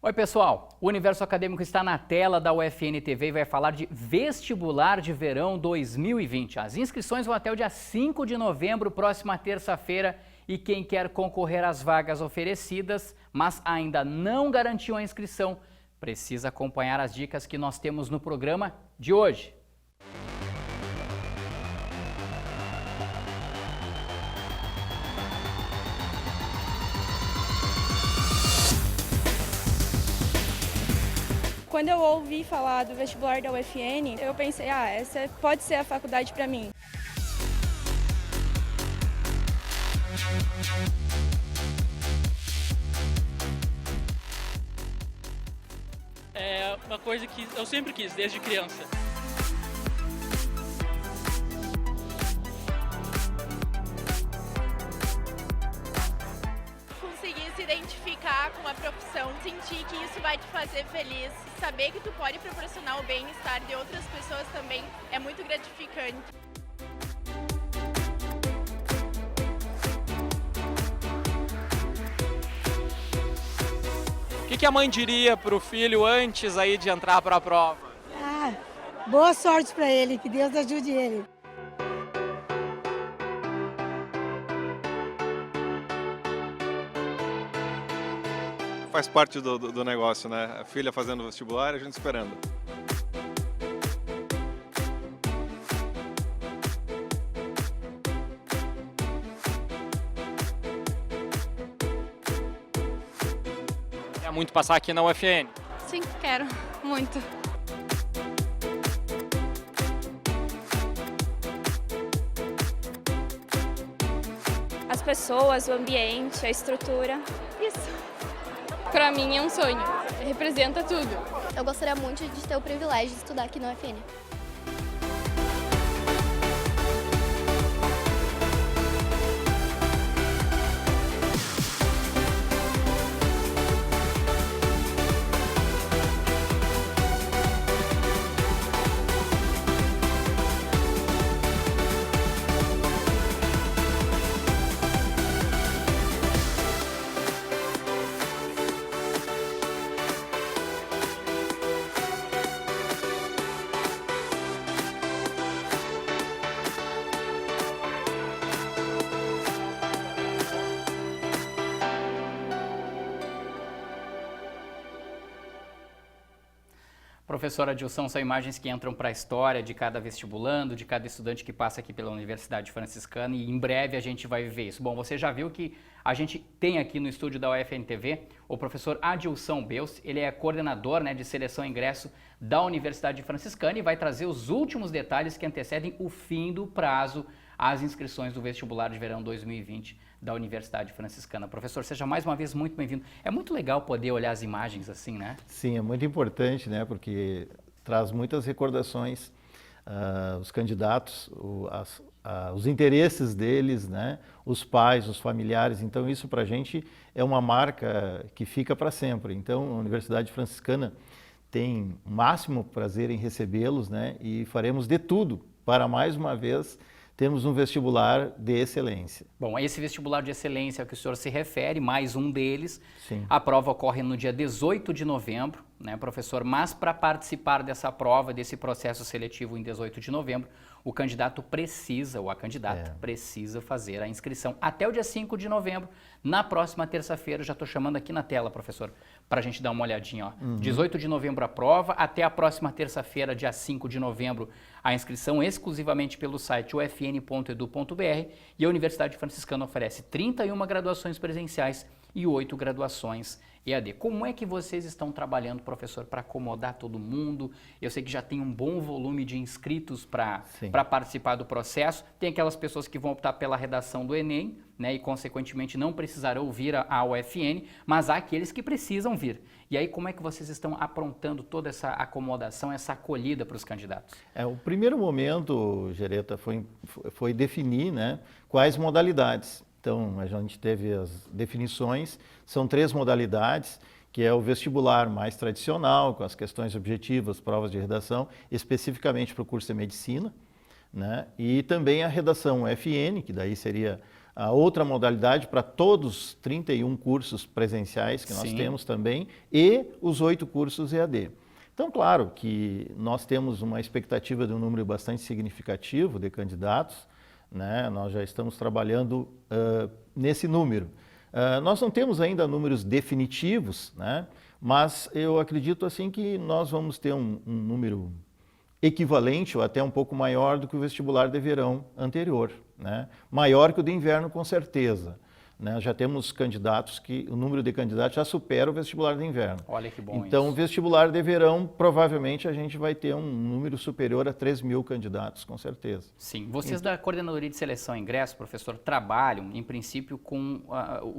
Oi pessoal, o Universo Acadêmico está na tela da UFN TV e vai falar de Vestibular de Verão 2020. As inscrições vão até o dia 5 de novembro, próxima terça-feira, e quem quer concorrer às vagas oferecidas, mas ainda não garantiu a inscrição, precisa acompanhar as dicas que nós temos no programa de hoje. Quando eu ouvi falar do vestibular da UFN, eu pensei, essa pode ser a faculdade para mim. É uma coisa que eu sempre quis, desde criança. Conseguir se identificar com a profissão, sentir que isso vai te fazer feliz, saber que tu pode proporcionar o bem-estar de outras pessoas também é muito gratificante. O que a mãe diria para o filho antes aí de entrar para a prova? Boa sorte para ele, que Deus ajude ele. Faz parte do negócio, né? A filha fazendo vestibular e a gente esperando. Quer muito passar aqui na UFN? Sim, quero, muito. As pessoas, o ambiente, a estrutura, isso. Para mim é um sonho, representa tudo. Eu gostaria muito de ter o privilégio de estudar aqui na UFN. Professora Dilson, são imagens que entram para a história de cada vestibulando, de cada estudante que passa aqui pela Universidade Franciscana, e em breve a gente vai viver isso. Bom, você já viu que a gente tem aqui no estúdio da UFN TV o professor Adilson Beus, ele é coordenador, de seleção e ingresso da Universidade Franciscana e vai trazer os últimos detalhes que antecedem o fim do prazo às inscrições do vestibular de verão 2020 da Universidade Franciscana. Professor, seja mais uma vez muito bem-vindo. É muito legal poder olhar as imagens assim, né? Sim, é muito importante, porque traz muitas recordações, os candidatos, os interesses deles, os pais, os familiares. Então isso para a gente é uma marca que fica para sempre. Então a Universidade Franciscana tem o máximo prazer em recebê-los, e faremos de tudo para mais uma vez temos um vestibular de excelência. Bom, esse vestibular de excelência ao que o senhor se refere, mais um deles. Sim. A prova ocorre no dia 18 de novembro, professor? Mas para participar dessa prova, desse processo seletivo em 18 de novembro, o candidato precisa, ou a candidata precisa fazer a inscrição até o dia 5 de novembro. Na próxima terça-feira, já estou chamando aqui na tela, professor, para a gente dar uma olhadinha. Ó. 18 de novembro a prova, até a próxima terça-feira, dia 5 de novembro, a inscrição exclusivamente pelo site ufn.edu.br, e a Universidade Franciscana oferece 31 graduações presenciais e 8 graduações EAD. Como é que vocês estão trabalhando, professor, para acomodar todo mundo? Eu sei que já tem um bom volume de inscritos para participar do processo. Tem aquelas pessoas que vão optar pela redação do Enem, e consequentemente não precisarão vir à UFN, mas há aqueles que precisam vir. E aí como é que vocês estão aprontando toda essa acomodação, essa acolhida para os candidatos? O primeiro momento, Gereta, foi definir quais modalidades. Então, a gente teve as definições, são 3 modalidades, que é o vestibular mais tradicional, com as questões objetivas, provas de redação, especificamente para o curso de Medicina, e também a redação UFN, que daí seria a outra modalidade para todos os 31 cursos presenciais que nós Sim. temos também e os 8 cursos EAD. Então, claro que nós temos uma expectativa de um número bastante significativo de candidatos, né? Nós já estamos trabalhando nesse número. Nós não temos ainda números definitivos, né? Mas eu acredito assim que nós vamos ter um número equivalente ou até um pouco maior do que o vestibular de verão anterior, né? Maior que o de inverno, com certeza. Né? Já temos candidatos que o número de candidatos já supera o vestibular de inverno. Olha que bom Então, isso. o vestibular de verão, provavelmente a gente vai ter um número superior a 3.000 candidatos, com certeza. Sim. Vocês da Coordenadoria de Seleção e Ingresso, professor, trabalham, em princípio, com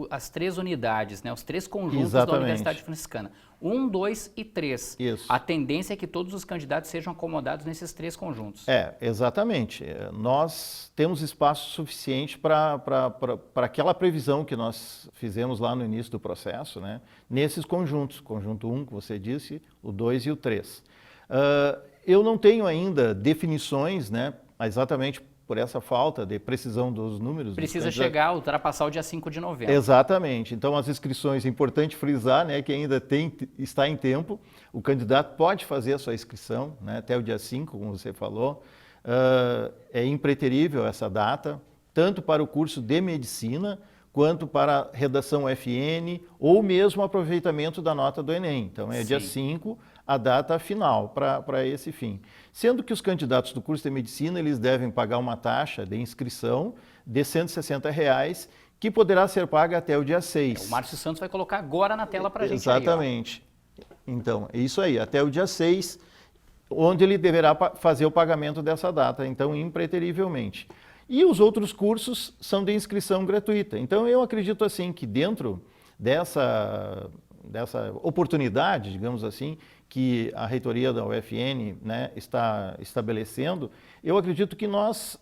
as 3 unidades, né? Os 3 conjuntos Exatamente. da Universidade Franciscana. 1, 2 e 3. Isso. A tendência é que todos os candidatos sejam acomodados nesses 3 conjuntos. Exatamente. Nós temos espaço suficiente para aquela previsão que nós fizemos lá no início do processo, né? Nesses conjuntos, conjunto 1, que você disse, o 2 e o 3. Eu não tenho ainda definições, né? Exatamente por essa falta de precisão dos números. Precisa chegar, ultrapassar o dia 5 de novembro. Exatamente. Então, as inscrições, é importante frisar, né, que ainda está em tempo. O candidato pode fazer a sua inscrição, né, até o dia 5, como você falou. É impreterível essa data, tanto para o curso de medicina, quanto para a redação FN, ou mesmo aproveitamento da nota do Enem. Então, é dia 5 a data final para esse fim. Sendo que os candidatos do curso de medicina, eles devem pagar uma taxa de inscrição de R$ 160, que poderá ser paga até o dia 6. O Márcio Santos vai colocar agora na tela para a gente. Exatamente. Então, é isso aí, até o dia 6, onde ele deverá fazer o pagamento dessa data, então, impreterivelmente. E os outros cursos são de inscrição gratuita. Então, eu acredito assim que dentro dessa oportunidade, digamos assim, que a reitoria da UFN, né, está estabelecendo, eu acredito que nós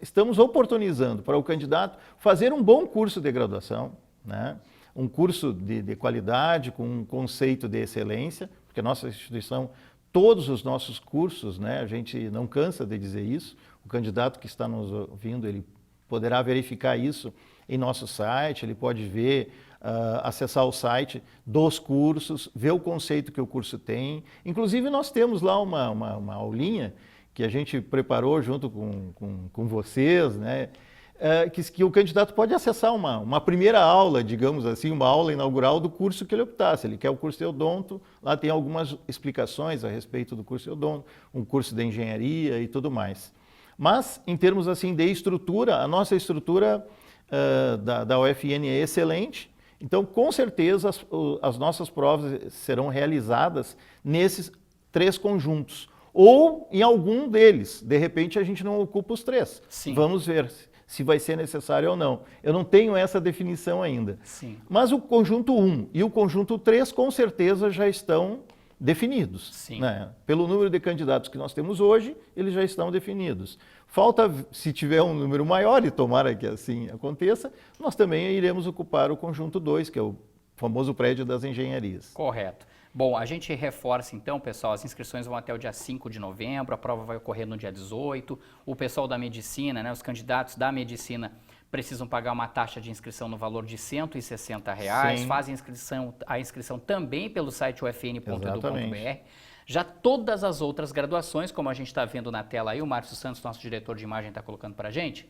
estamos oportunizando para o candidato fazer um bom curso de graduação, né, um curso de qualidade, com um conceito de excelência, porque a nossa instituição, todos os nossos cursos, né, a gente não cansa de dizer isso, o candidato que está nos ouvindo, ele poderá verificar isso em nosso site, ele pode ver, acessar o site dos cursos, ver o conceito que o curso tem. Inclusive, nós temos lá uma aulinha que a gente preparou junto com vocês, né? Que o candidato pode acessar uma primeira aula, digamos assim, uma aula inaugural do curso que ele optar. Se ele quer o curso de odonto, lá tem algumas explicações a respeito do curso de odonto, um curso de engenharia e tudo mais. Mas, em termos assim de estrutura, a nossa estrutura da UFN é excelente. Então, com certeza, as nossas provas serão realizadas nesses 3 conjuntos. Ou em algum deles. De repente, a gente não ocupa os 3. Sim. Vamos ver se vai ser necessário ou não. Eu não tenho essa definição ainda. Sim. Mas o conjunto 1 e o conjunto 3, com certeza, já estão definidos. Sim. Né? Pelo número de candidatos que nós temos hoje, eles já estão definidos. Falta, se tiver um número maior, e tomara que assim aconteça, nós também iremos ocupar o conjunto 2, que é o famoso prédio das engenharias. Correto. Bom, a gente reforça então, pessoal, as inscrições vão até o dia 5 de novembro, a prova vai ocorrer no dia 18. O pessoal da medicina, né, os candidatos da medicina precisam pagar uma taxa de inscrição no valor de R$ 160. Sim. Fazem a inscrição também pelo site ufn.edu.br. Exatamente. Já todas as outras graduações, como a gente está vendo na tela aí, o Márcio Santos, nosso diretor de imagem, está colocando para a gente,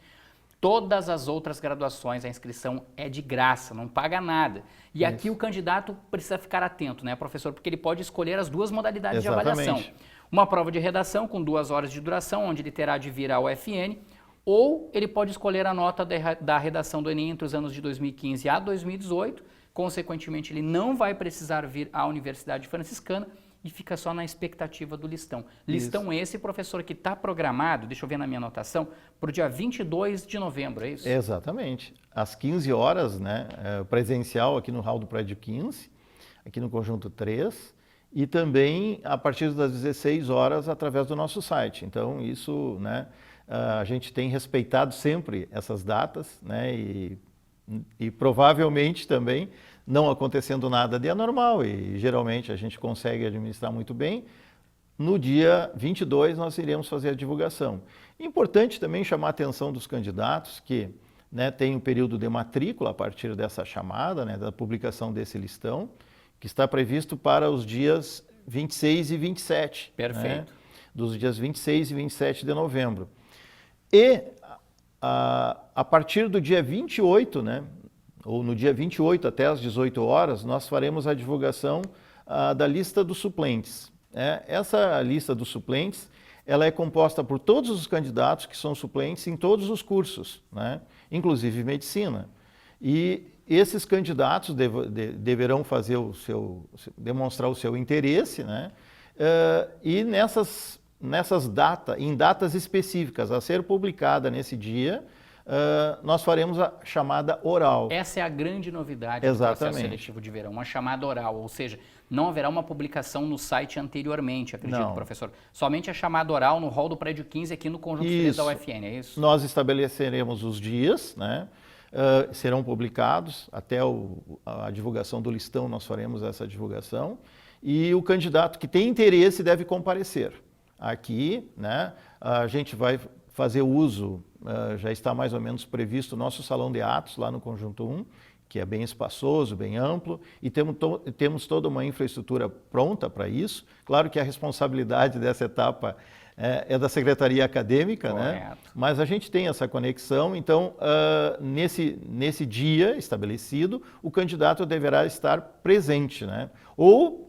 todas as outras graduações, a inscrição é de graça, não paga nada. E aqui o candidato precisa ficar atento, né, professor? Porque ele pode escolher as 2 modalidades de avaliação. Uma prova de redação com 2 horas de duração, onde ele terá de vir à UFN, ou ele pode escolher a nota da redação do Enem entre os anos de 2015 a 2018. Consequentemente, ele não vai precisar vir à Universidade Franciscana e fica só na expectativa do listão. Listão esse, professor, que está programado, deixa eu ver na minha anotação, para o dia 22 de novembro, é isso? Exatamente. Às 15 horas, né, presencial aqui no hall do prédio 15, aqui no conjunto 3, e também a partir das 16 horas através do nosso site. Então, isso, né, a gente tem respeitado sempre essas datas, né, e provavelmente também, não acontecendo nada de anormal, e geralmente a gente consegue administrar muito bem, no dia 22 nós iremos fazer a divulgação. Importante também chamar a atenção dos candidatos que né, tem o período de matrícula a partir dessa chamada, né, da publicação desse listão, que está previsto para os dias 26 e 27. Perfeito. Né, dos dias 26 e 27 de novembro. E a partir do dia 28, né, ou no dia 28 até às 18 horas, nós faremos a divulgação da lista dos suplentes. Essa lista dos suplentes, ela é composta por todos os candidatos que são suplentes em todos os cursos, né, inclusive medicina. E esses candidatos deverão fazer demonstrar o seu interesse, né, e em datas específicas a ser publicada nesse dia, nós faremos a chamada oral. Essa é a grande novidade do processo seletivo de verão, uma chamada oral, ou seja, não haverá uma publicação no site anteriormente, acredito, não, professor. Somente a chamada oral no hall do prédio 15 aqui no Conjunto Feliz da UFN, é isso? Nós estabeleceremos os dias, né? Serão publicados, até a divulgação do listão nós faremos essa divulgação, e o candidato que tem interesse deve comparecer. Aqui, né, a gente vai fazer uso, já está mais ou menos previsto o nosso salão de atos lá no Conjunto 1, que é bem espaçoso, bem amplo, e temos toda uma infraestrutura pronta para isso. Claro que a responsabilidade dessa etapa é da Secretaria Acadêmica, né? Mas a gente tem essa conexão, então, nesse dia estabelecido, o candidato deverá estar presente, né? Ou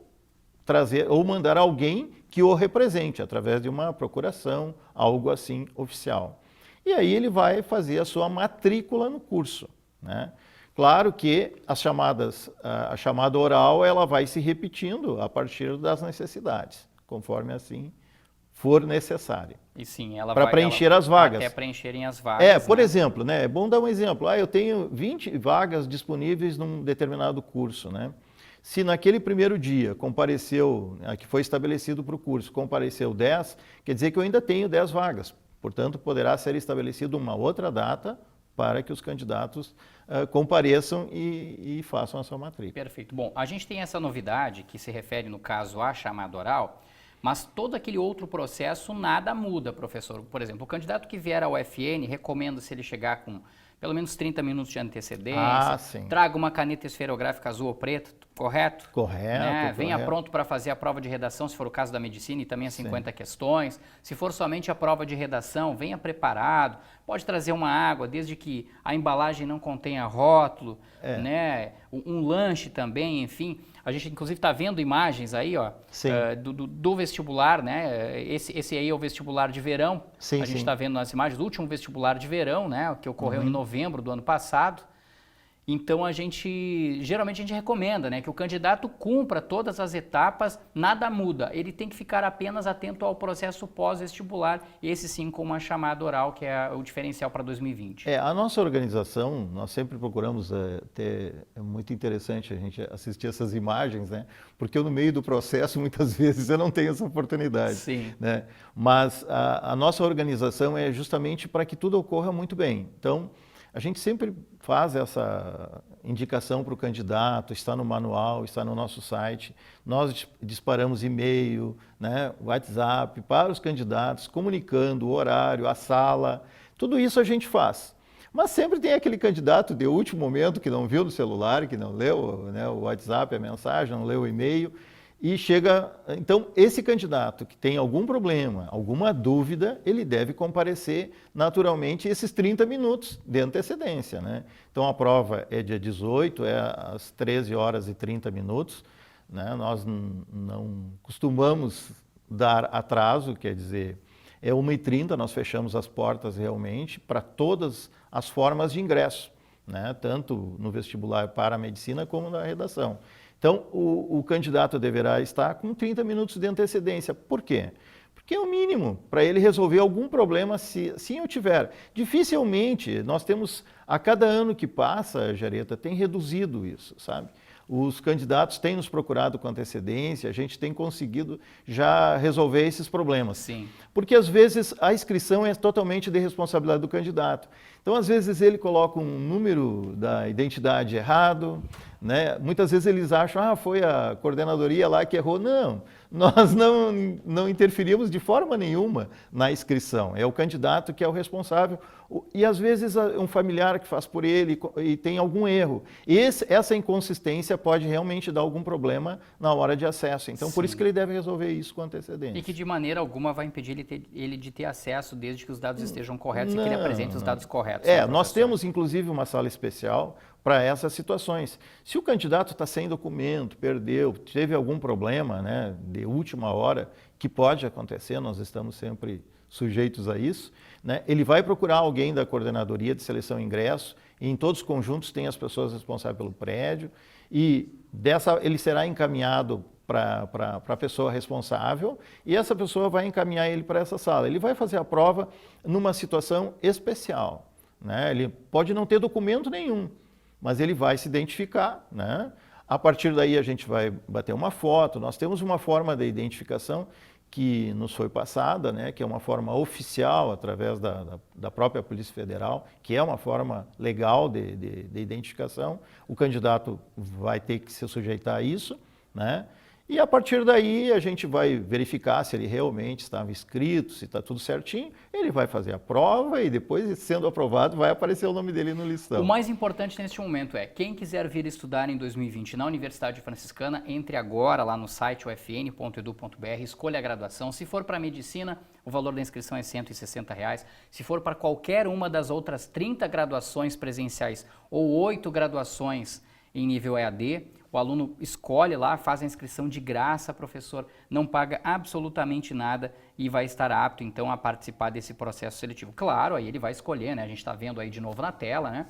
mandar alguém que o represente, através de uma procuração, algo assim oficial. E aí ele vai fazer a sua matrícula no curso, né? Claro que a chamada oral, ela vai se repetindo a partir das necessidades, conforme assim for necessário. E sim, ela para preencher as vagas. Até preencherem as vagas. Por exemplo, né? É bom dar um exemplo. Eu tenho 20 vagas disponíveis num determinado curso, né? Se naquele primeiro dia compareceu, que foi estabelecido para o curso, compareceu 10, quer dizer que eu ainda tenho 10 vagas. Portanto, poderá ser estabelecida uma outra data para que os candidatos compareçam e façam a sua matrícula. Perfeito. Bom, a gente tem essa novidade que se refere, no caso, à chamada oral, mas todo aquele outro processo nada muda, professor. Por exemplo, o candidato que vier ao UFN, recomenda se ele chegar com pelo menos 30 minutos de antecedência, traga uma caneta esferográfica azul ou preta, correto? Correto. Né? Venha pronto para fazer a prova de redação, se for o caso da medicina, e também as 50 questões. Se for somente a prova de redação, venha preparado. Pode trazer uma água, desde que a embalagem não contenha rótulo, né? Um lanche também, enfim. A gente, inclusive, está vendo imagens aí, ó, do vestibular, né? Esse aí é o vestibular de verão. A gente está vendo nas imagens do último vestibular de verão, né? Que ocorreu em novembro do ano passado. Então, geralmente a gente recomenda, né, que o candidato cumpra todas as etapas, nada muda. Ele tem que ficar apenas atento ao processo pós-vestibular, esse sim com uma chamada oral, que é o diferencial para 2020. A nossa organização, nós sempre procuramos é muito interessante a gente assistir essas imagens, né, porque eu, no meio do processo, muitas vezes eu não tenho essa oportunidade. Sim. Né, mas a nossa organização é justamente para que tudo ocorra muito bem. Então, a gente sempre faz essa indicação para o candidato, está no manual, está no nosso site. Nós disparamos e-mail, né, WhatsApp para os candidatos, comunicando o horário, a sala. Tudo isso a gente faz. Mas sempre tem aquele candidato de último momento que não viu no celular, que não leu, né, o WhatsApp, a mensagem, não leu o e-mail. E chega, então, esse candidato que tem algum problema, alguma dúvida, ele deve comparecer naturalmente esses 30 minutos de antecedência, né? Então, a prova é dia 18, é às 13 horas e 30 minutos, né? Nós não costumamos dar atraso, quer dizer, é 1h30, nós fechamos as portas realmente para todas as formas de ingresso, né? Tanto no vestibular para a medicina como na redação. Então, o candidato deverá estar com 30 minutos de antecedência. Por quê? Porque é o mínimo para ele resolver algum problema, se eu tiver. Dificilmente, nós temos, a cada ano que passa, Jareta, tem reduzido isso, sabe? Os candidatos têm nos procurado com antecedência, a gente tem conseguido já resolver esses problemas. Sim. Porque, às vezes, a inscrição é totalmente de responsabilidade do candidato. Então, às vezes, ele coloca um número da identidade errado, né? Muitas vezes eles acham, foi a coordenadoria lá que errou. Não, nós não interferimos de forma nenhuma na inscrição. É o candidato que é o responsável. E às vezes um familiar que faz por ele e tem algum erro. Essa inconsistência pode realmente dar algum problema na hora de acesso. Então, por isso que ele deve resolver isso com antecedência. E que de maneira alguma vai impedir ele de ter acesso desde que os dados estejam corretos e que ele apresente os dados corretos. Nós temos inclusive uma sala especial para essas situações. Se o candidato está sem documento, perdeu, teve algum problema, né, de última hora, que pode acontecer, nós estamos sempre sujeitos a isso, né, ele vai procurar alguém da coordenadoria de seleção e ingresso, e em todos os conjuntos tem as pessoas responsáveis pelo prédio, e ele será encaminhado para a pessoa responsável, e essa pessoa vai encaminhar ele para essa sala. Ele vai fazer a prova numa situação especial, né? Ele pode não ter documento nenhum, mas ele vai se identificar, né? A partir daí a gente vai bater uma foto. Nós temos uma forma de identificação que nos foi passada, né? Que é uma forma oficial através da própria Polícia Federal, que é uma forma legal de identificação. O candidato vai ter que se sujeitar a isso, né? E a partir daí a gente vai verificar se ele realmente estava inscrito, se está tudo certinho. Ele vai fazer a prova e depois, sendo aprovado, vai aparecer o nome dele no listão. O mais importante neste momento é, quem quiser vir estudar em 2020 na Universidade Franciscana, entre agora lá no site ufn.edu.br, escolha a graduação. Se for para medicina, o valor da inscrição é R$ 160. Se for para qualquer uma das outras 30 graduações presenciais ou 8 graduações em nível EAD, o aluno escolhe lá, faz a inscrição de graça, professor, não paga absolutamente nada e vai estar apto, então, a participar desse processo seletivo. Claro, aí ele vai escolher, né? A gente está vendo aí de novo na tela, né?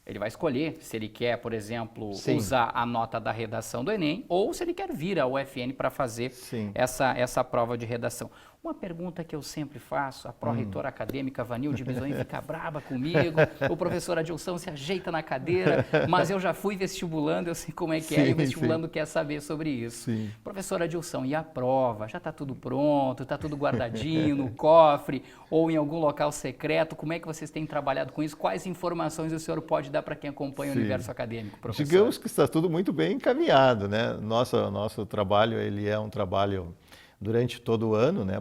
Ele vai escolher se ele quer, por exemplo, usar a nota da redação do Enem ou se ele quer vir ao UFN para fazer essa prova de redação. Uma pergunta que eu sempre faço, a pró-reitora acadêmica Vanilde Bisonho fica braba comigo, o professor Adilson se ajeita na cadeira, mas eu já fui vestibulando, eu sei como é que é, e o vestibulando quer saber sobre isso. Professor Adilson, e a prova? Já está tudo pronto, está tudo guardadinho no cofre ou em algum local secreto? Como é que vocês têm trabalhado com isso? Quais informações o senhor pode dar para quem acompanha o universo acadêmico, professor? Digamos que está tudo muito bem encaminhado, né? Nosso trabalho, ele é um trabalho durante todo o ano, né,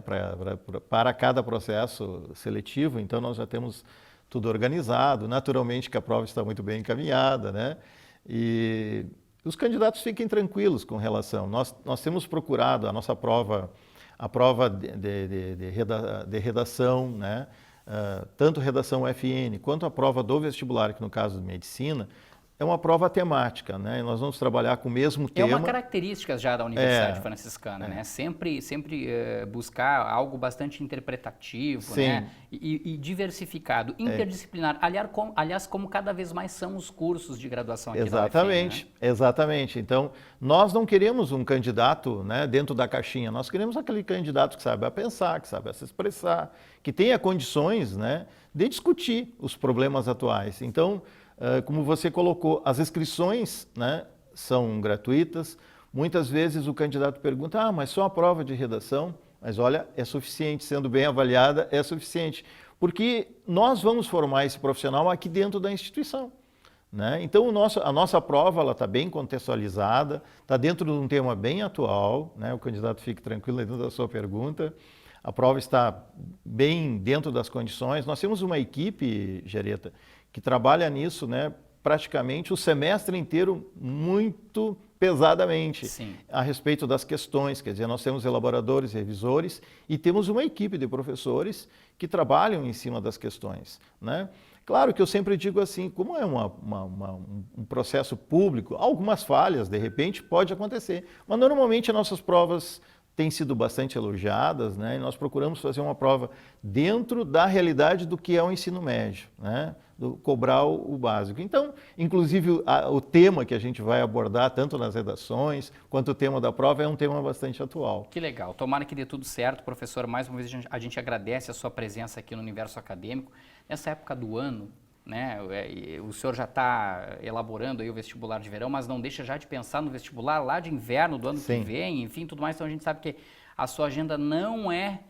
para cada processo seletivo, então nós já temos tudo organizado, naturalmente que a prova está muito bem encaminhada, né, e os candidatos fiquem tranquilos com relação, nós temos procurado a nossa prova, a prova de redação, né, tanto redação UFN quanto a prova do vestibular, que no caso de medicina, é uma prova temática, né? Nós vamos trabalhar com o mesmo tema. É uma característica já da Universidade Franciscana, né? Sempre buscar algo bastante interpretativo, né? E diversificado, interdisciplinar. Aliás, como cada vez mais são os cursos de graduação aqui da UFN, né? Exatamente. Então, nós não queremos um candidato, né, dentro da caixinha. Nós queremos aquele candidato que saiba pensar, que saiba se expressar, que tenha condições, né, de discutir os problemas atuais. Então, como você colocou, as inscrições, né, são gratuitas. Muitas vezes o candidato pergunta, mas só a prova de redação? Mas olha, é suficiente, sendo bem avaliada, é suficiente. Porque nós vamos formar esse profissional aqui dentro da instituição, né? Então, a nossa prova está bem contextualizada, está dentro de um tema bem atual, né? O candidato fique tranquilo dentro da sua pergunta. A prova está bem dentro das condições. Nós temos uma equipe, Gereta, que trabalha nisso, né, praticamente o semestre inteiro muito pesadamente a respeito das questões. Quer dizer, nós temos elaboradores, revisores e temos uma equipe de professores que trabalham em cima das questões, né? Claro que eu sempre digo assim, como é um processo público, algumas falhas, de repente, pode acontecer, mas normalmente nossas provas têm sido bastante elogiadas, né? E nós procuramos fazer uma prova dentro da realidade do que é o ensino médio, né? Cobrar o básico. Então, inclusive, o tema que a gente vai abordar, tanto nas redações, quanto o tema da prova, é um tema bastante atual. Que legal. Tomara que dê tudo certo. Professor, mais uma vez a gente agradece a sua presença aqui no Universo Acadêmico. Nessa época do ano, né, o senhor já está elaborando aí o vestibular de verão, mas não deixa já de pensar no vestibular lá de inverno do ano que vem, enfim, tudo mais. Então, a gente sabe que a sua agenda não é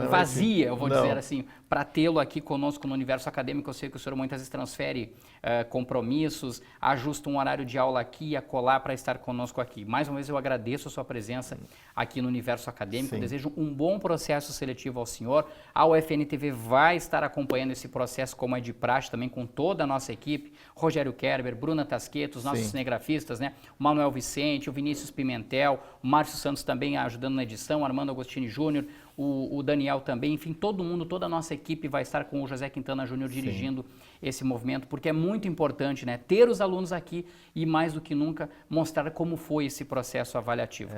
vazia, eu vou Não. dizer assim, para tê-lo aqui conosco no universo acadêmico. Eu sei que o senhor muitas vezes transfere compromissos, ajusta um horário de aula aqui e acolá para estar conosco aqui. Mais uma vez eu agradeço a sua presença aqui no universo acadêmico. Sim. Desejo um bom processo seletivo ao senhor. A UFN-TV vai estar acompanhando esse processo, como é de praxe, também com toda a nossa equipe. Rogério Kerber, Bruna Tasqueto, os nossos Sim. cinegrafistas, né? O Manuel Vicente, o Vinícius Pimentel, o Márcio Santos também ajudando na edição, Armando Agostini Júnior, o Daniel também, enfim, todo mundo, toda a nossa equipe vai estar com o José Quintana Júnior dirigindo esse movimento, porque é muito importante, né, ter os alunos aqui e, mais do que nunca, mostrar como foi esse processo avaliativo.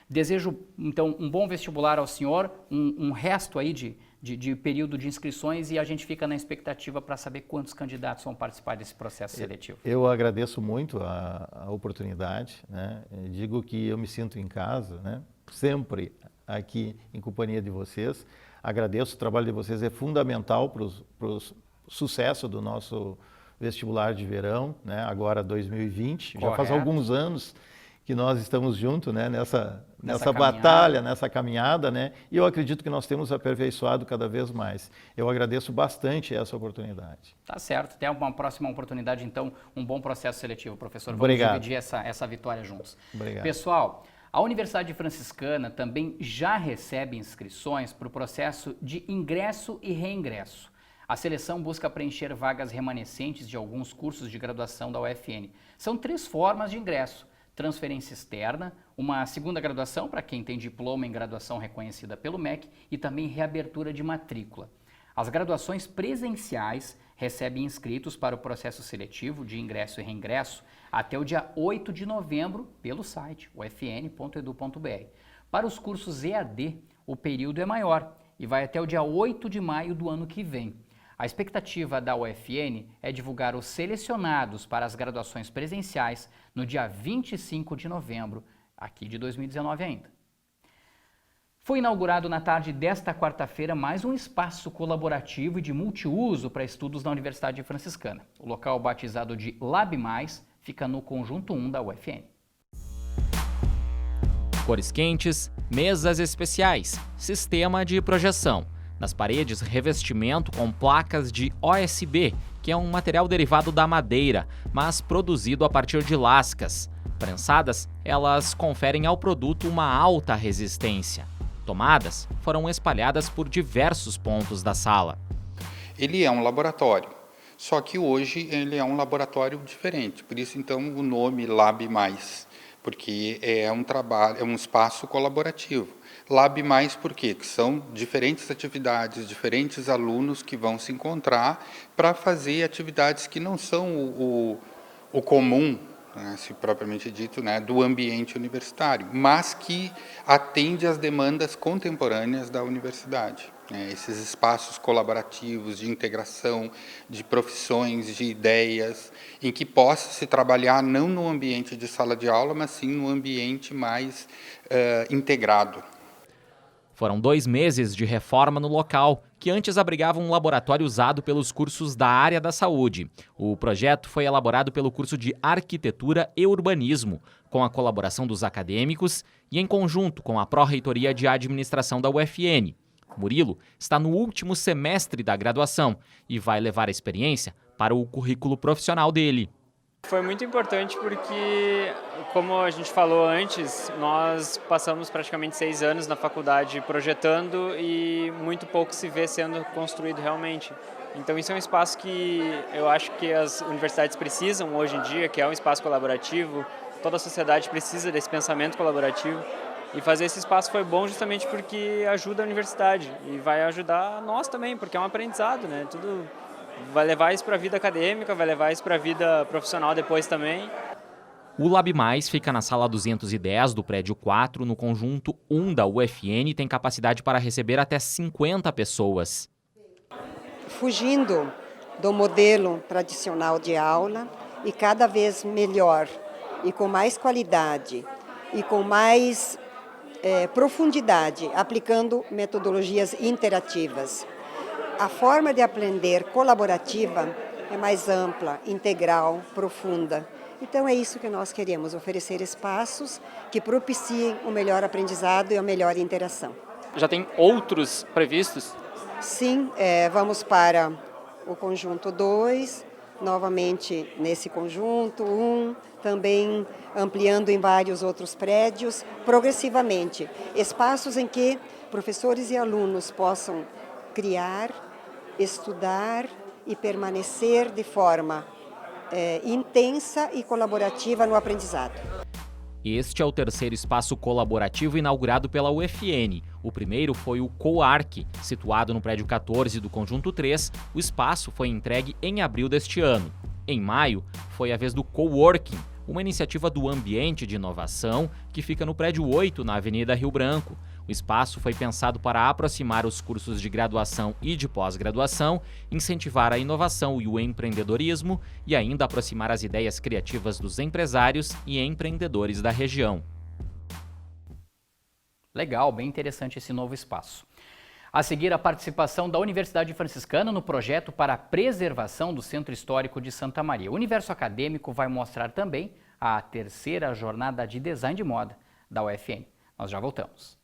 Desejo, então, um bom vestibular ao senhor, um resto aí de período de inscrições, e a gente fica na expectativa para saber quantos candidatos vão participar desse processo seletivo. Eu agradeço muito a oportunidade, né? Eu digo que eu me sinto em casa, né? Sempre aqui em companhia de vocês. Agradeço, o trabalho de vocês é fundamental para o sucesso do nosso vestibular de verão, né? Agora 2020, já faz alguns anos que nós estamos juntos, né? nessa batalha, nessa caminhada, né? E eu acredito que nós temos aperfeiçoado cada vez mais. Eu agradeço bastante essa oportunidade. Tá certo. Até uma próxima oportunidade, então, um bom processo seletivo, professor. Vamos Obrigado. dividir essa vitória juntos. Obrigado. Pessoal, a Universidade Franciscana também já recebe inscrições para o processo de ingresso e reingresso. A seleção busca preencher vagas remanescentes de alguns cursos de graduação da UFN. São 3 formas de ingresso: transferência externa, uma segunda graduação para quem tem diploma em graduação reconhecida pelo MEC e também reabertura de matrícula. As graduações presenciais recebem inscritos para o processo seletivo de ingresso e reingresso até o dia 8 de novembro pelo site ufn.edu.br. Para os cursos EAD, o período é maior e vai até o dia 8 de maio do ano que vem. A expectativa da UFN é divulgar os selecionados para as graduações presenciais no dia 25 de novembro, aqui de 2019 ainda. Foi inaugurado na tarde desta quarta-feira mais um espaço colaborativo e de multiuso para estudos na Universidade Franciscana. O local, batizado de Lab+, fica no Conjunto 1 da UFN. Cores quentes, mesas especiais, sistema de projeção. Nas paredes, revestimento com placas de OSB, que é um material derivado da madeira, mas produzido a partir de lascas. Prensadas, elas conferem ao produto uma alta resistência. Tomadas foram espalhadas por diversos pontos da sala. Ele é um laboratório, só que hoje ele é um laboratório diferente, por isso então o nome Lab+, porque é um espaço colaborativo. Lab+, por quê? Que são diferentes atividades, diferentes alunos que vão se encontrar para fazer atividades que não são o comum, né, se propriamente dito, né, do ambiente universitário, mas que atende às demandas contemporâneas da universidade. Esses espaços colaborativos de integração, de profissões, de ideias, em que possa se trabalhar não no ambiente de sala de aula, mas sim no ambiente mais integrado. Foram 2 meses de reforma no local, que antes abrigava um laboratório usado pelos cursos da área da saúde. O projeto foi elaborado pelo curso de Arquitetura e Urbanismo, com a colaboração dos acadêmicos e em conjunto com a Pró-Reitoria de Administração da UFN. Murilo está no último semestre da graduação e vai levar a experiência para o currículo profissional dele. Foi muito importante porque, como a gente falou antes, nós passamos praticamente 6 anos na faculdade projetando e muito pouco se vê sendo construído realmente. Então isso é um espaço que eu acho que as universidades precisam hoje em dia, que é um espaço colaborativo. Toda a sociedade precisa desse pensamento colaborativo. E fazer esse espaço foi bom justamente porque ajuda a universidade e vai ajudar nós também, porque é um aprendizado, né? Tudo vai levar isso para a vida acadêmica, vai levar isso para a vida profissional depois também. O Lab+, fica na sala 210 do prédio 4, no conjunto 1 da UFN, e tem capacidade para receber até 50 pessoas. Fugindo do modelo tradicional de aula e cada vez melhor e com mais qualidade e com mais profundidade, aplicando metodologias interativas. A forma de aprender colaborativa é mais ampla, integral, profunda. Então é isso que nós queremos, oferecer espaços que propiciem o melhor aprendizado e a melhor interação. Já tem outros previstos? Sim, vamos para o conjunto 2, novamente nesse conjunto 1, também ampliando em vários outros prédios, progressivamente. Espaços em que professores e alunos possam criar, estudar e permanecer de forma intensa e colaborativa no aprendizado. Este é o terceiro espaço colaborativo inaugurado pela UFN. O primeiro foi o CoArc, situado no prédio 14 do Conjunto 3. O espaço foi entregue em abril deste ano. Em maio, foi a vez do Coworking, uma iniciativa do Ambiente de Inovação que fica no prédio 8, na Avenida Rio Branco. O espaço foi pensado para aproximar os cursos de graduação e de pós-graduação, incentivar a inovação e o empreendedorismo e ainda aproximar as ideias criativas dos empresários e empreendedores da região. Legal, bem interessante esse novo espaço. A seguir, a participação da Universidade Franciscana no projeto para a preservação do Centro Histórico de Santa Maria. O universo acadêmico vai mostrar também a terceira jornada de design de moda da UFN. Nós já voltamos.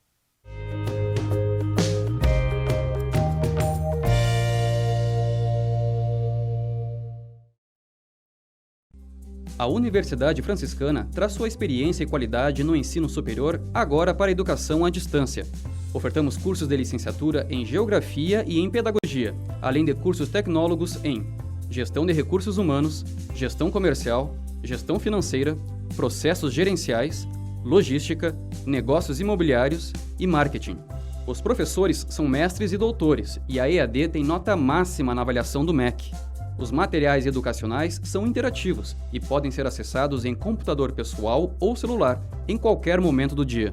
A Universidade Franciscana traz sua experiência e qualidade no ensino superior agora para a educação à distância. Ofertamos cursos de licenciatura em Geografia e em Pedagogia, além de cursos tecnólogos em Gestão de Recursos Humanos, Gestão Comercial, Gestão Financeira, Processos Gerenciais, Logística, Negócios Imobiliários e Marketing. Os professores são mestres e doutores e a EAD tem nota máxima na avaliação do MEC. Os materiais educacionais são interativos e podem ser acessados em computador pessoal ou celular, em qualquer momento do dia.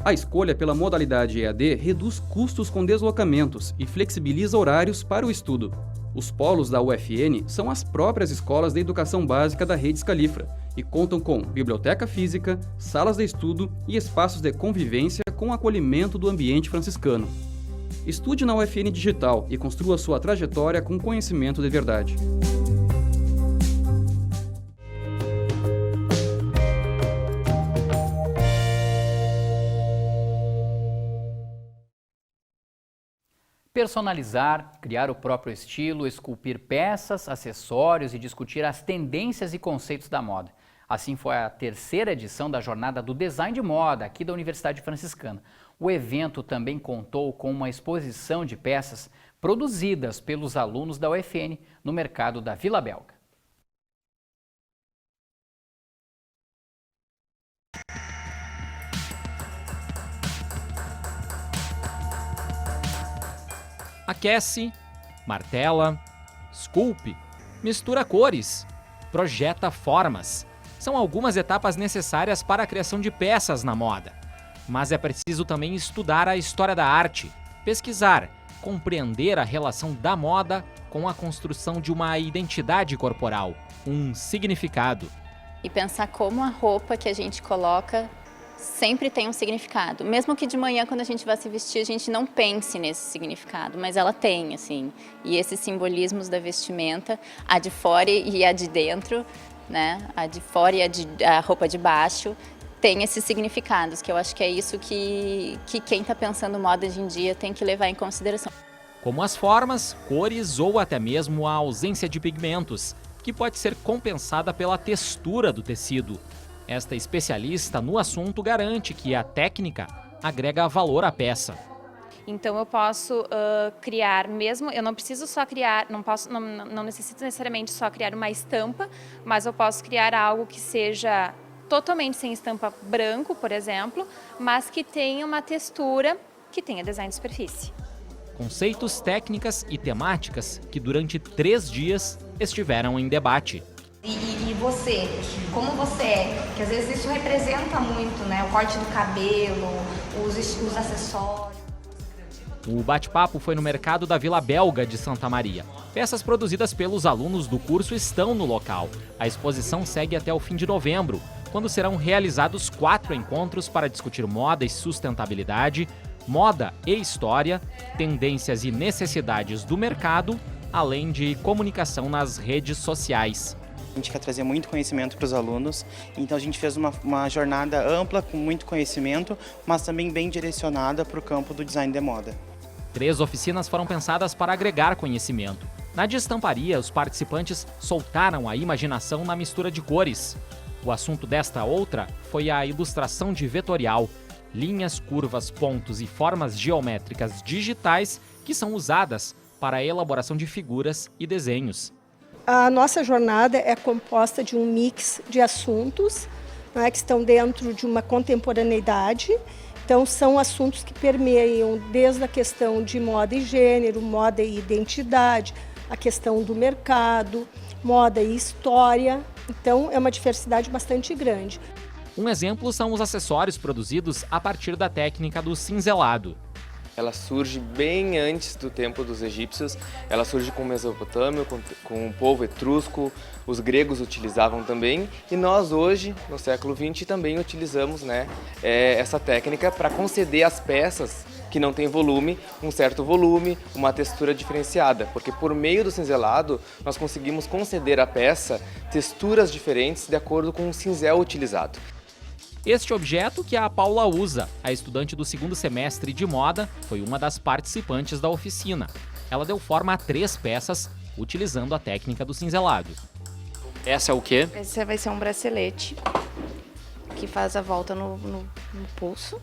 A escolha pela modalidade EAD reduz custos com deslocamentos e flexibiliza horários para o estudo. Os polos da UFN são as próprias escolas de educação básica da Rede Scalifra e contam com biblioteca física, salas de estudo e espaços de convivência com acolhimento do ambiente franciscano. Estude na UFN Digital e construa sua trajetória com conhecimento de verdade. Personalizar, criar o próprio estilo, esculpir peças, acessórios e discutir as tendências e conceitos da moda. Assim foi a terceira edição da Jornada do Design de Moda aqui da Universidade Franciscana. O evento também contou com uma exposição de peças produzidas pelos alunos da UFN no mercado da Vila Belga. Aquece, martela, esculpe, mistura cores, projeta formas. São algumas etapas necessárias para a criação de peças na moda. Mas é preciso também estudar a história da arte, pesquisar, compreender a relação da moda com a construção de uma identidade corporal, um significado. E pensar como a roupa que a gente coloca sempre tem um significado. Mesmo que de manhã, quando a gente vai se vestir, a gente não pense nesse significado, mas ela tem, assim. E esses simbolismos da vestimenta, a de fora e a de dentro, né? A de fora e a roupa de baixo, tem esses significados, que eu acho que é isso que quem está pensando moda hoje em dia tem que levar em consideração. Como as formas, cores ou até mesmo a ausência de pigmentos, que pode ser compensada pela textura do tecido. Esta especialista no assunto garante que a técnica agrega valor à peça. Então eu posso criar mesmo, eu não preciso só criar, não necessito necessariamente só criar uma estampa, mas eu posso criar algo que seja totalmente sem estampa branco, por exemplo, mas que tenha uma textura, que tenha design de superfície. Conceitos, técnicas e temáticas que durante 3 dias estiveram em debate. E você, como você é? Que às vezes isso representa muito, né? O corte do cabelo, os acessórios. O bate-papo foi no mercado da Vila Belga de Santa Maria. Peças produzidas pelos alunos do curso estão no local. A exposição segue até o fim de novembro, quando serão realizados 4 encontros para discutir moda e sustentabilidade, moda e história, tendências e necessidades do mercado, além de comunicação nas redes sociais. gente quer trazer muito conhecimento para os alunos, então a gente fez uma jornada ampla, com muito conhecimento, mas também bem direcionada para o campo do design de moda. 3 oficinas foram pensadas para agregar conhecimento. Na de estamparia, os participantes soltaram a imaginação na mistura de cores. O assunto desta outra foi a ilustração de vetorial, linhas, curvas, pontos e formas geométricas digitais que são usadas para a elaboração de figuras e desenhos. A nossa jornada é composta de um mix de assuntos, né, que estão dentro de uma contemporaneidade. Então, são assuntos que permeiam desde a questão de moda e gênero, moda e identidade, a questão do mercado, moda e história. Então, é uma diversidade bastante grande. Um exemplo são os acessórios produzidos a partir da técnica do cinzelado. Ela surge bem antes do tempo dos egípcios, ela surge com o Mesopotâmia, com o povo etrusco, os gregos utilizavam também, e nós hoje, no século XX, também utilizamos essa técnica para conceder às peças que não têm volume, um certo volume, uma textura diferenciada, porque por meio do cinzelado nós conseguimos conceder à peça texturas diferentes de acordo com o cinzel utilizado. Este objeto que a Paula usa, a estudante do 2º semestre de moda, foi uma das participantes da oficina. Ela deu forma a 3 peças, utilizando a técnica do cinzelado. Essa é o quê? Esse vai ser um bracelete, que faz a volta no pulso.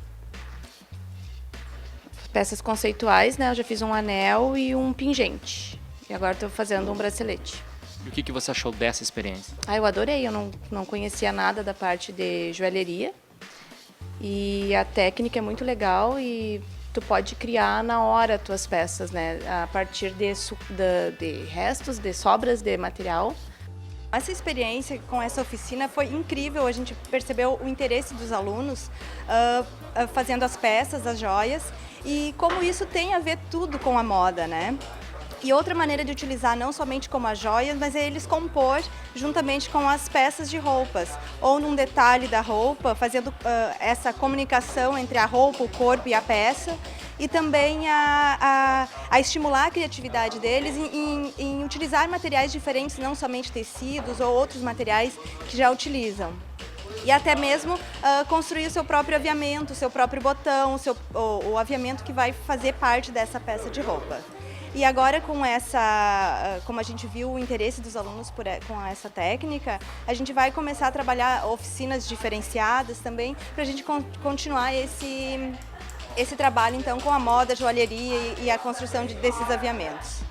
Peças conceituais, né? Eu já fiz um anel e um pingente. E agora estou fazendo um bracelete. E o que você achou dessa experiência? Eu adorei, eu não conhecia nada da parte de joalheria. E a técnica é muito legal e tu pode criar na hora tuas peças, né? A partir de restos, de sobras de material. Essa experiência com essa oficina foi incrível, a gente percebeu o interesse dos alunos fazendo as peças, as joias, e como isso tem a ver tudo com a moda, né? E outra maneira de utilizar não somente como as joias, mas é eles compor juntamente com as peças de roupas, ou num detalhe da roupa, fazendo essa comunicação entre a roupa, o corpo e a peça, e também a estimular a criatividade deles em utilizar materiais diferentes, não somente tecidos ou outros materiais que já utilizam. E até mesmo construir o seu próprio aviamento, o seu próprio botão, o aviamento que vai fazer parte dessa peça de roupa. E agora como a gente viu o interesse dos alunos com essa técnica, a gente vai começar a trabalhar oficinas diferenciadas também, para a gente continuar esse trabalho então com a moda, a joalheria e a construção desses aviamentos.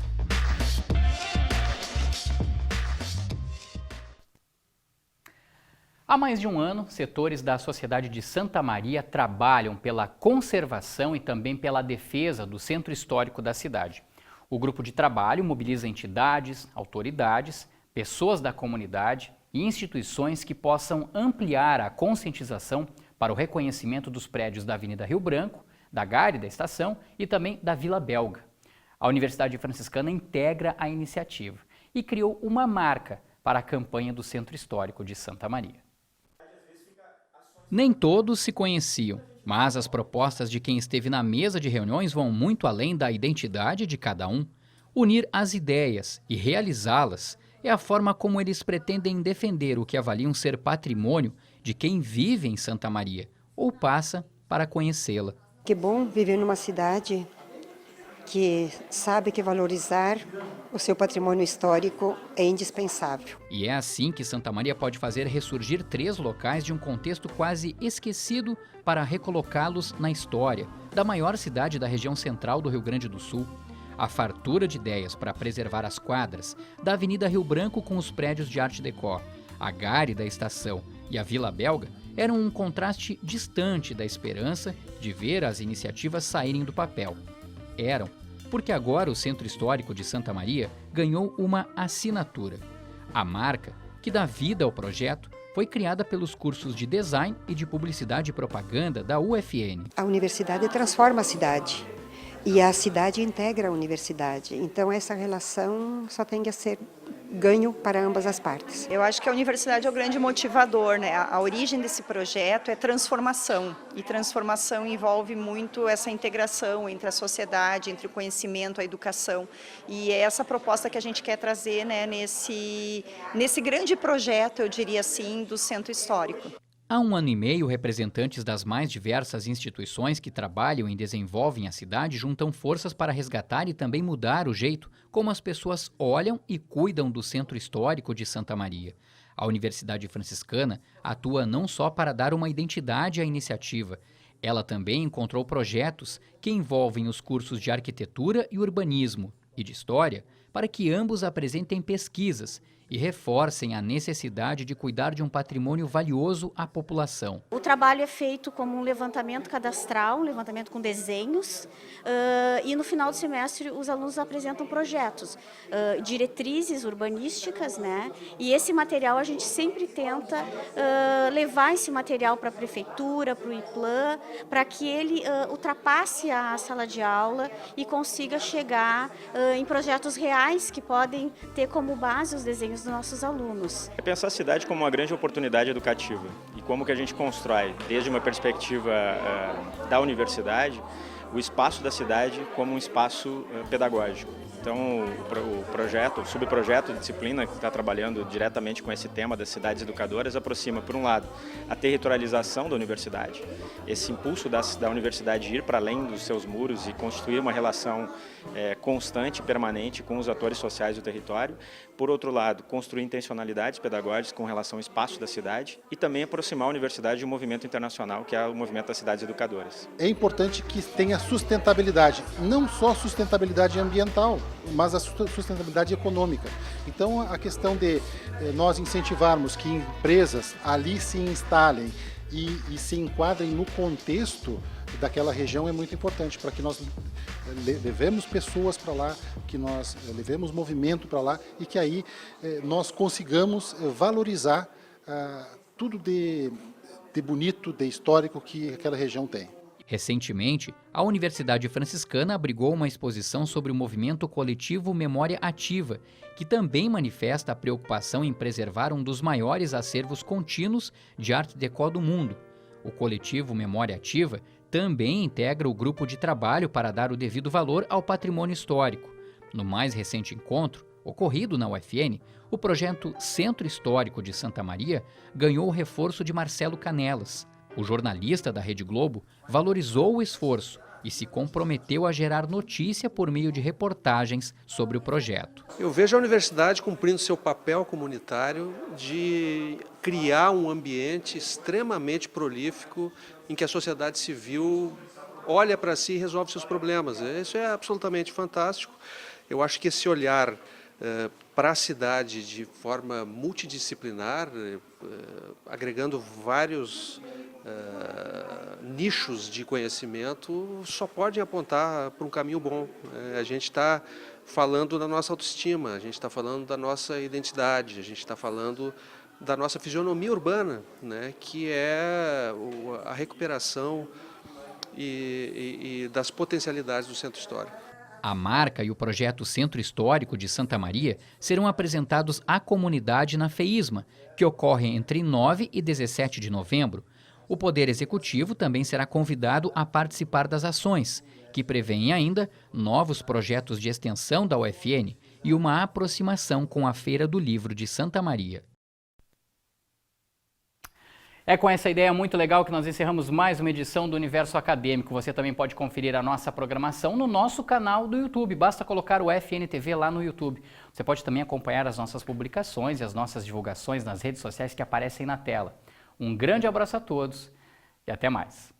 Há mais de um ano, setores da sociedade de Santa Maria trabalham pela conservação e também pela defesa do centro histórico da cidade. O grupo de trabalho mobiliza entidades, autoridades, pessoas da comunidade e instituições que possam ampliar a conscientização para o reconhecimento dos prédios da Avenida Rio Branco, da Gare da Estação e também da Vila Belga. A Universidade Franciscana integra a iniciativa e criou uma marca para a campanha do Centro Histórico de Santa Maria. Nem todos se conheciam, mas as propostas de quem esteve na mesa de reuniões vão muito além da identidade de cada um. Unir as ideias e realizá-las é a forma como eles pretendem defender o que avaliam ser patrimônio de quem vive em Santa Maria ou passa para conhecê-la. Que bom viver numa cidade que sabe que valorizar o seu patrimônio histórico é indispensável. E é assim que Santa Maria pode fazer ressurgir 3 locais de um contexto quase esquecido para recolocá-los na história da maior cidade da região central do Rio Grande do Sul. A fartura de ideias para preservar as quadras da Avenida Rio Branco com os prédios de Art Deco, a Gare da Estação e a Vila Belga eram um contraste distante da esperança de ver as iniciativas saírem do papel. Eram, porque agora o Centro Histórico de Santa Maria ganhou uma assinatura. A marca, que dá vida ao projeto, foi criada pelos cursos de Design e de Publicidade e Propaganda da UFN. A universidade transforma a cidade e a cidade integra a universidade. Então essa relação só tem que ser ganho para ambas as partes. Eu acho que a universidade é o grande motivador, né? A origem desse projeto é transformação, e transformação envolve muito essa integração entre a sociedade, entre o conhecimento, a educação, e é essa proposta que a gente quer trazer, né, nesse grande projeto, eu diria assim, do Centro Histórico. Há 1 ano e meio, representantes das mais diversas instituições que trabalham e desenvolvem a cidade juntam forças para resgatar e também mudar o jeito como as pessoas olham e cuidam do Centro Histórico de Santa Maria. A Universidade Franciscana atua não só para dar uma identidade à iniciativa, ela também encontrou projetos que envolvem os cursos de arquitetura e urbanismo e de história para que ambos apresentem pesquisas e reforcem a necessidade de cuidar de um patrimônio valioso à população. O trabalho é feito como um levantamento cadastral, um levantamento com desenhos, e no final do semestre os alunos apresentam projetos, diretrizes urbanísticas, né? E esse material a gente sempre tenta levar esse material para a prefeitura, para o IPLAN, para que ele ultrapasse a sala de aula e consiga chegar em projetos reais que podem ter como base os desenhos dos nossos alunos. É pensar a cidade como uma grande oportunidade educativa e como que a gente constrói, desde uma perspectiva da universidade, o espaço da cidade como um espaço pedagógico. Então, o subprojeto de disciplina que está trabalhando diretamente com esse tema das cidades educadoras aproxima, por um lado, a territorialização da universidade, esse impulso da universidade ir para além dos seus muros e constituir uma relação constante e permanente com os atores sociais do território. Por outro lado, construir intencionalidades pedagógicas com relação ao espaço da cidade e também aproximar a universidade de um movimento internacional, que é o movimento das cidades educadoras. É importante que tenha sustentabilidade, não só sustentabilidade ambiental, mas a sustentabilidade econômica. Então, a questão de nós incentivarmos que empresas ali se instalem e se enquadrem no contexto daquela região é muito importante para que nós levemos pessoas para lá, que nós levemos movimento para lá e que aí nós consigamos valorizar tudo de bonito, de histórico que aquela região tem. Recentemente, a Universidade Franciscana abrigou uma exposição sobre o movimento coletivo Memória Ativa, que também manifesta a preocupação em preservar um dos maiores acervos contínuos de arte déco do mundo. O coletivo Memória Ativa também integra o grupo de trabalho para dar o devido valor ao patrimônio histórico. No mais recente encontro, ocorrido na UFN, o projeto Centro Histórico de Santa Maria ganhou o reforço de Marcelo Canelas. O jornalista da Rede Globo valorizou o esforço e se comprometeu a gerar notícia por meio de reportagens sobre o projeto. Eu vejo a universidade cumprindo seu papel comunitário de criar um ambiente extremamente prolífico em que a sociedade civil olha para si e resolve seus problemas. Isso é absolutamente fantástico. Eu acho que esse olhar para a cidade de forma multidisciplinar, agregando vários nichos de conhecimento, só pode apontar para um caminho bom. A gente está falando da nossa autoestima, a gente está falando da nossa identidade, a gente está falando da nossa fisionomia urbana, né, que é a recuperação e das potencialidades do Centro Histórico. A marca e o projeto Centro Histórico de Santa Maria serão apresentados à comunidade na FEISMA, que ocorre entre 9 e 17 de novembro. O Poder Executivo também será convidado a participar das ações, que prevêem ainda novos projetos de extensão da UFN e uma aproximação com a Feira do Livro de Santa Maria. É com essa ideia muito legal que nós encerramos mais uma edição do Universo Acadêmico. Você também pode conferir a nossa programação no nosso canal do YouTube. Basta colocar o UFN TV lá no YouTube. Você pode também acompanhar as nossas publicações e as nossas divulgações nas redes sociais que aparecem na tela. Um grande abraço a todos e até mais.